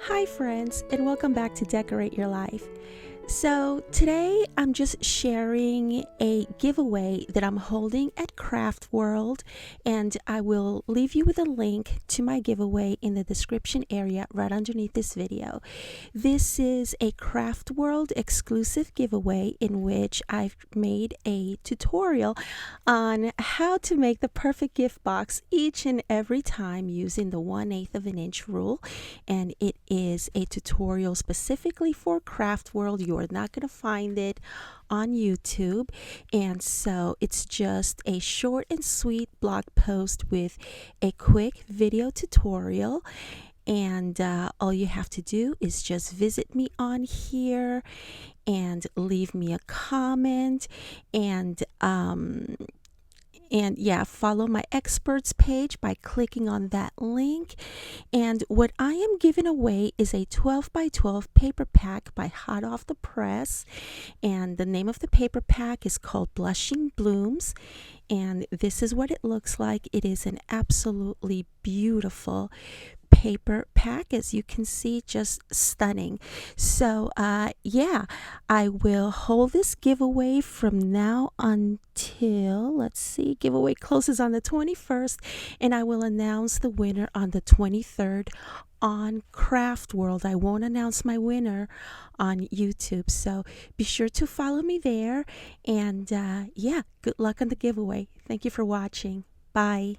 Hi friends, and welcome back to Decorate Your Life. So today I'm just sharing a giveaway that I'm holding at Craft World, and I will leave you with a link to my giveaway in the description area right underneath this video. This is a Craft World exclusive giveaway in which I've made a tutorial on how to make the perfect gift box each and every time using the 1/8 of an inch rule, and it is a tutorial specifically for Craft World. You're not going to find it on YouTube, and so it's just a short and sweet blog post with a quick video tutorial. And all you have to do is just visit me on here and leave me a comment, and yeah, follow my experts page by clicking on that link. And what I am giving away is a 12 by 12 paper pack by hot off the press, and the name of the paper pack is called Blushing Blooms, and this is what it looks like. It is an absolutely beautiful paper pack, as you can see, just stunning. So yeah, I will hold this giveaway from now until, let's see, giveaway closes on the 21st, and I will announce the winner on the 23rd on Craft World. I won't announce my winner on YouTube, so be sure to follow me there. And yeah, good luck on the giveaway. Thank you for watching. Bye.